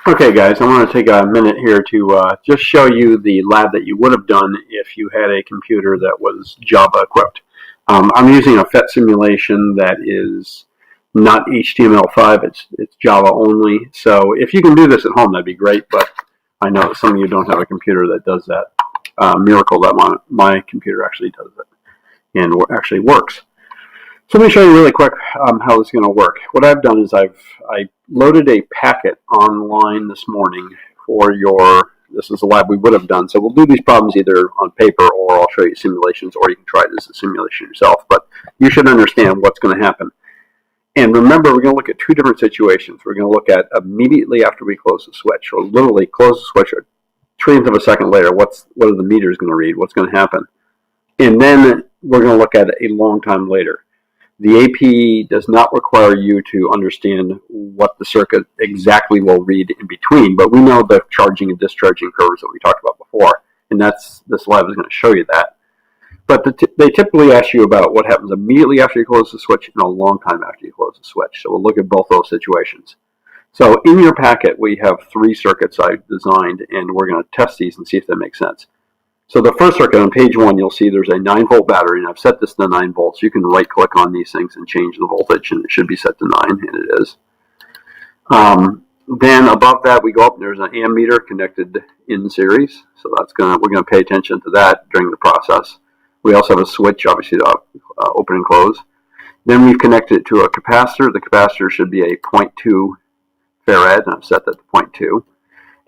Okay, guys, I want to take a minute here to just show you the lab that you would have done if you had a computer that was Java equipped. I'm using a PhET simulation that is not HTML5, it's Java only. So if you can do this at home, that'd be great, but I know some of you don't have a computer that does that. Miracle that my computer actually does it and actually works. So let me show you really quick how this is going to work. What I've done is I loaded a packet online this morning for this is a lab we would have done. So we'll do these problems either on paper or I'll show you simulations, or you can try it as a simulation yourself. But you should understand what's going to happen. And remember, we're going to look at two different situations. We're going to look at immediately after we close the switch, or literally close the switch a trillionth of a second later. What are the meters going to read? What's going to happen? And then we're going to look at it a long time later. The AP does not require you to understand what the circuit exactly will read in between, but we know the charging and discharging curves that we talked about before, and this lab is going to show you that. But they typically ask you about what happens immediately after you close the switch and a long time after you close the switch. So we'll look at both those situations. So in your packet, we have 3 circuits I've designed, and we're going to test these and see if that makes sense. So the first circuit on page 1, you'll see there's a 9-volt battery, and I've set this to 9 volts. You can right-click on these things and change the voltage, and it should be set to 9, and it is. Then above that, we go up, and there's an ammeter connected in series. So we're going to pay attention to that during the process. We also have a switch, obviously, to open and close. Then we've connected it to a capacitor. The capacitor should be a 0.2 farad, and I've set that to 0.2.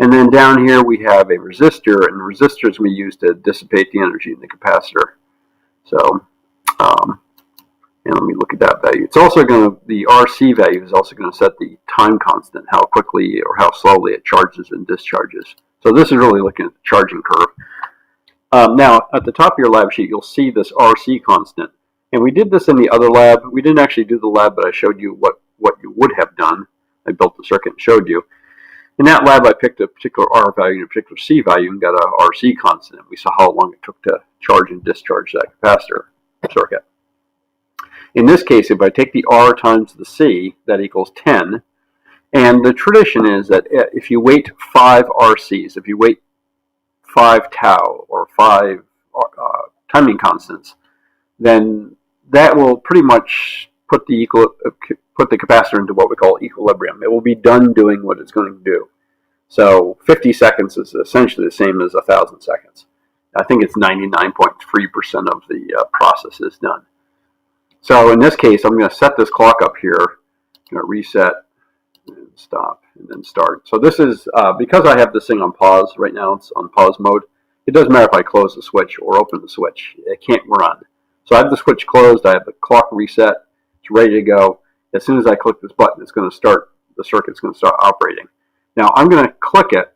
And then down here we have a resistor, and resistors we use to dissipate the energy in the capacitor. So, and let me look at that value. It's also the RC value is also going to set the time constant, how quickly or how slowly it charges and discharges. So this is really looking at the charging curve. Now, at the top of your lab sheet, you'll see this RC constant. And we did this in the other lab. We didn't actually do the lab, but I showed you what you would have done. I built the circuit and showed you. In that lab, I picked a particular R value and a particular C value and got a RC constant. We saw how long it took to charge and discharge that capacitor circuit. In this case, if I take the R times the C, that equals 10. And the tradition is that if you wait 5 RCs, if you wait 5 tau or 5 timing constants, then that will pretty much put the capacitor into what we call equilibrium. It will be done doing what it's going to do. So 50 seconds is essentially the same as 1,000 seconds. I think it's 99.3% of the process is done. So in this case, I'm going to set this clock up here. I'm going to reset and stop and then start. So this is, because I have this thing on pause right now, it's on pause mode. It doesn't matter if I close the switch or open the switch. It can't run. So I have the switch closed. I have the clock reset. It's ready to go. As soon as I click this button, it's going to start, the circuit's going to start operating. Now I'm going to click it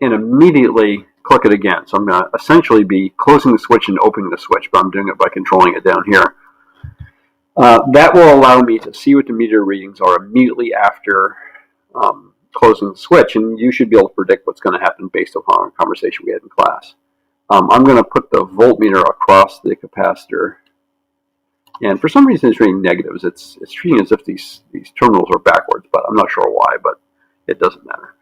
and immediately click it again. So I'm going to essentially be closing the switch and opening the switch, but I'm doing it by controlling it down here. That will allow me to see what the meter readings are immediately after closing the switch, and you should be able to predict what's going to happen based upon a conversation we had in class. I'm going to put the voltmeter across the capacitor, and for some reason it's reading negatives. It's treating as if these terminals are backwards, but I'm not sure why, but it doesn't matter.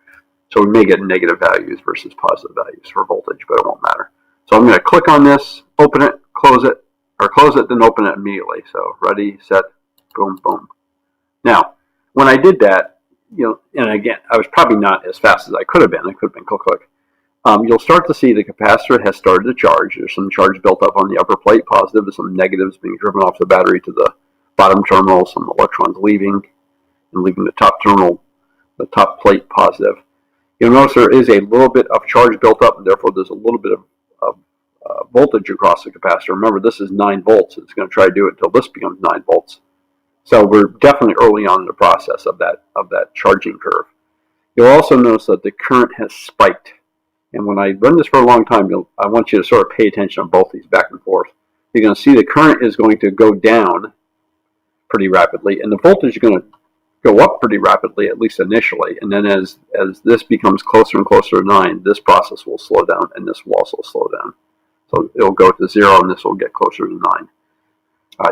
So we may get negative values versus positive values for voltage, but it won't matter. So I'm going to click on this, open it, close it, or close it, then open it immediately. So ready, set, boom, boom. Now, when I did that, and again, I was probably not as fast as I could have been. I could have been click, click. You'll start to see the capacitor has started to charge. There's some charge built up on the upper plate, positive, and some negatives being driven off the battery to the bottom terminal, some electrons leaving, and leaving the top terminal, the top plate positive. You'll notice there is a little bit of charge built up, and therefore there's a little bit of voltage across the capacitor. Remember, this is 9 volts. It's going to try to do it until this becomes 9 volts. So we're definitely early on in the process of that charging curve. You'll also notice that the current has spiked. And when I run this for a long time, I want you to sort of pay attention on both these back and forth. You're going to see the current is going to go down pretty rapidly, and the voltage is going to go up pretty rapidly, at least initially. And then as this becomes closer and closer to 9, this process will slow down, and this will also slow down. So it'll go to 0, and this will get closer to 9.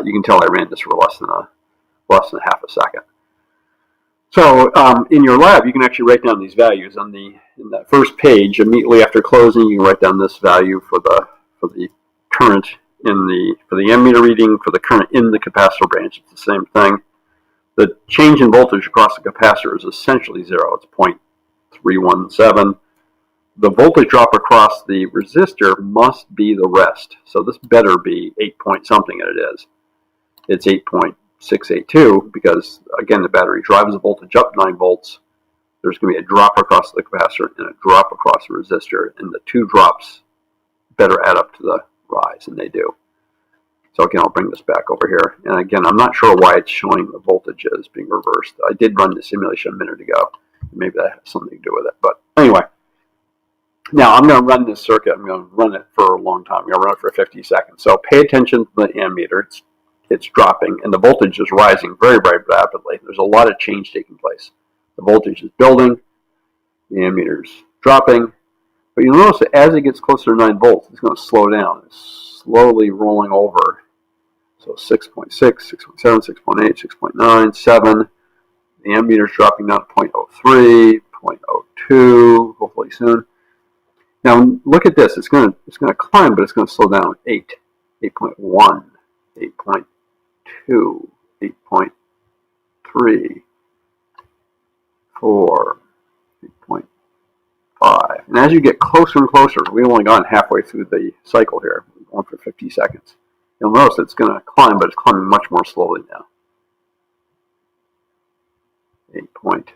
You can tell I ran this for less than half a second. So in your lab, you can actually write down these values on in that first page immediately after closing. You can write down this value for the current for the ammeter reading, for the current in the capacitor branch. It's the same thing. The change in voltage across the capacitor is essentially zero. It's 0.317. The voltage drop across the resistor must be the rest. So this better be 8 point something, and it is. It's 8.682 because, again, the battery drives the voltage up 9 volts. There's going to be a drop across the capacitor and a drop across the resistor, and the two drops better add up to the rise, and they do. So again, I'll bring this back over here. And again, I'm not sure why it's showing the voltage as being reversed. I did run the simulation a minute ago. Maybe that has something to do with it. But anyway, now I'm going to run this circuit. I'm going to run it for a long time. I'm going to run it for 50 seconds. So pay attention to the ammeter. It's dropping, and the voltage is rising very, very rapidly. There's a lot of change taking place. The voltage is building. The ammeter's dropping. But you'll notice that as it gets closer to 9 volts, it's going to slow down. It's slowly rolling over. So 6.6, 6.7, 6.8, 6.9, 7. The ammeter's dropping down to 0.03, 0.02, hopefully soon. Now look at this. It's going to climb, but it's going to slow down. 8, 8.1, 8.2, 8.3, 4, 8.5. And as you get closer and closer, we've only gone halfway through the cycle here. We're going for 50 seconds. You'll notice it's going to climb, but it's climbing much more slowly now. 8.8,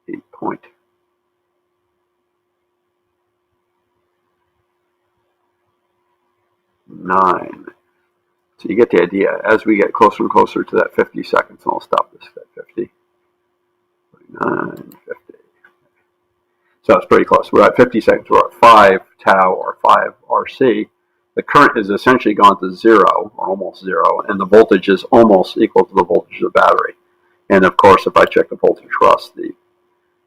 8.9. So you get the idea. As we get closer and closer to that 50 seconds, and I'll stop this at 50. 49, 50. So it's pretty close. We're at 50 seconds. We're at 5 tau or 5 RC. The current is essentially gone to 0, or almost 0, and the voltage is almost equal to the voltage of the battery. And of course, if I check the voltage across the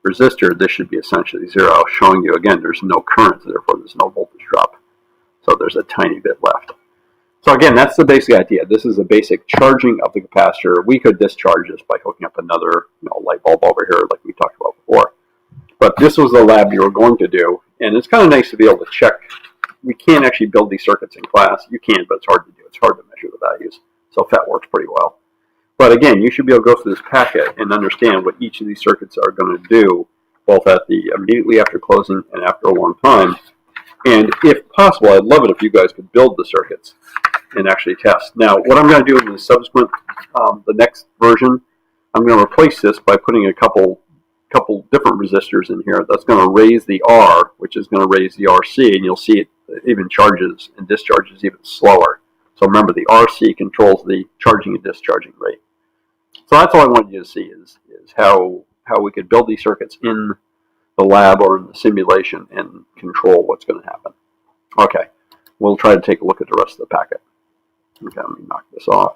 resistor, this should be essentially 0, showing you, again, there's no current, therefore there's no voltage drop. So there's a tiny bit left. So again, that's the basic idea. This is a basic charging of the capacitor. We could discharge this by hooking up another light bulb over here like we talked about before. But this was the lab you were going to do, and it's kind of nice to be able to check. We can't actually build these circuits in class. You can, but it's hard to do. It's hard to measure the values. So FET works pretty well. But again, you should be able to go through this packet and understand what each of these circuits are going to do, both at the immediately after closing and after a long time. And if possible, I'd love it if you guys could build the circuits and actually test. Now, what I'm going to do in the subsequent, the next version, I'm going to replace this by putting a couple different resistors in here. That's going to raise the R, which is going to raise the RC, and you'll see it even charges and discharges even slower. So remember, the RC controls the charging and discharging rate. So that's all I wanted you to see is how we could build these circuits in the lab or in the simulation and control what's going to happen. Okay, we'll try to take a look at the rest of the packet. Okay, let me knock this off.